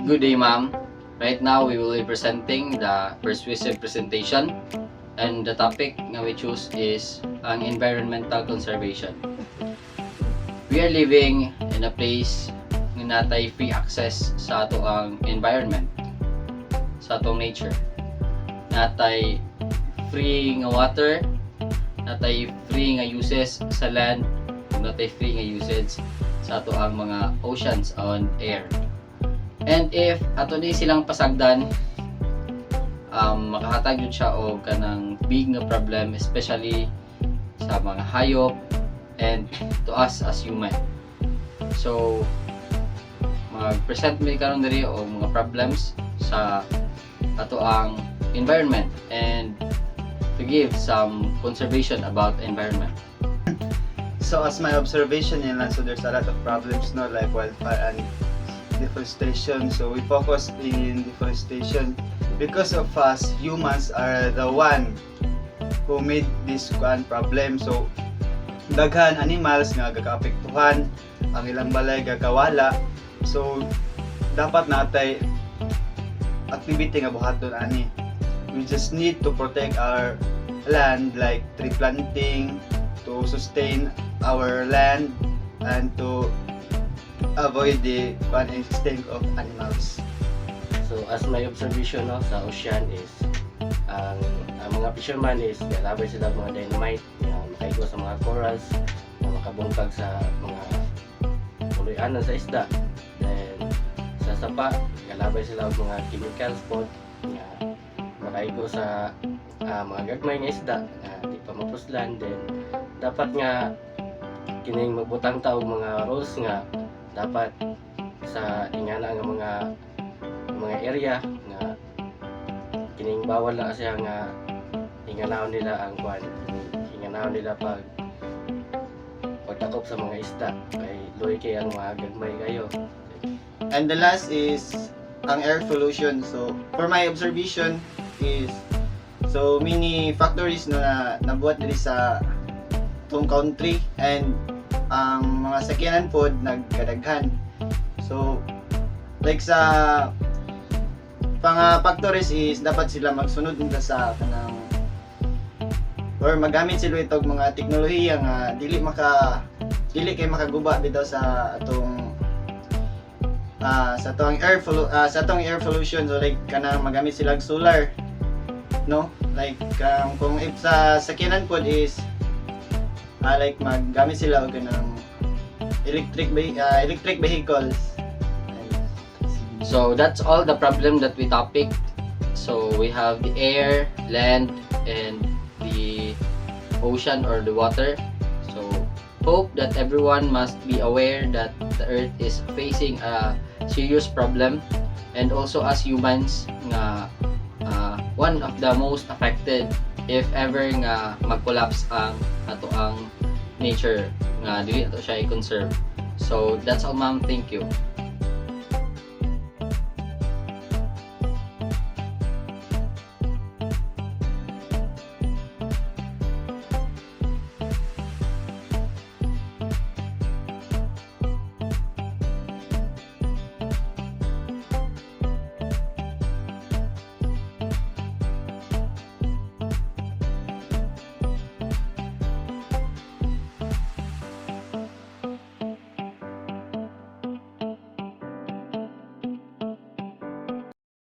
Good day, ma'am. Right now, we will be presenting the persuasive presentation, and the topic na we choose is ang environmental conservation. We are living in a place nga natay free access sa ato ang environment, sa atong nature. Natay free nga water, natay free nga uses sa land, natay free nga usage sa ato ang mga oceans and air. And if ato di silang pasagdan, makahatag yun siya o kanang big nga problem, especially sa mga hayop and to us as human. So mag-present mi karon diri og mga problems sa ato ang environment and to give some conservation about environment. So as my observation in so there's a lot of problems, no, like wildfire and deforestation. So we focus in deforestation because of us humans are the one who made this problem. So daghan animals nga gakaapektuhan, ang ilang balay gakawala. So dapat natay activity nga buhaton ani. We just need to protect our land, like tree planting, to sustain our land and to avoid the extinct of animals. So as my observation no, sa ocean is ang mga fisherman is galabay sila mga dynamite nga makaigo sa mga corals nga makabungkag sa mga puloy-anan sa isda. Then sa sapa galabay sila og mga chemical spot nga makaigo sa mga gagmay nga isda nga di pa mapuslan. Then dapat nga kining magbutang ta og mga rules nga dapat sa ingana nga mga area nga kining bawal na siya nga inganaon nila ang kwan, inganaon nila pagtakop sa mga isda kay luoy kay ang mga gagmay kayo. And the last is ang air pollution. So for my observation is so many factories na nabuhat diri sa tong country and ang mga sakyanan pod nagkadaghan. So like sa factories is dapat sila magsunod nila sa kanang or magamit sila itong mga teknolohiya nga dili kay makaguba bitaw sa atong sa atong air pollution. So like kanang magamit sila og solar, no, like kung if sa sakyanan pod is like maggamit sila og kanang electric vehicles. So that's all the problem that we topic. So we have the air, land, and the ocean or the water. So hope that everyone must be aware that the earth is facing a serious problem, and also as humans nga one of the most affected if ever nga mag-collapse ang ato ang nature nga dili ato siya i-conserve. So that's all, ma'am. Thank you.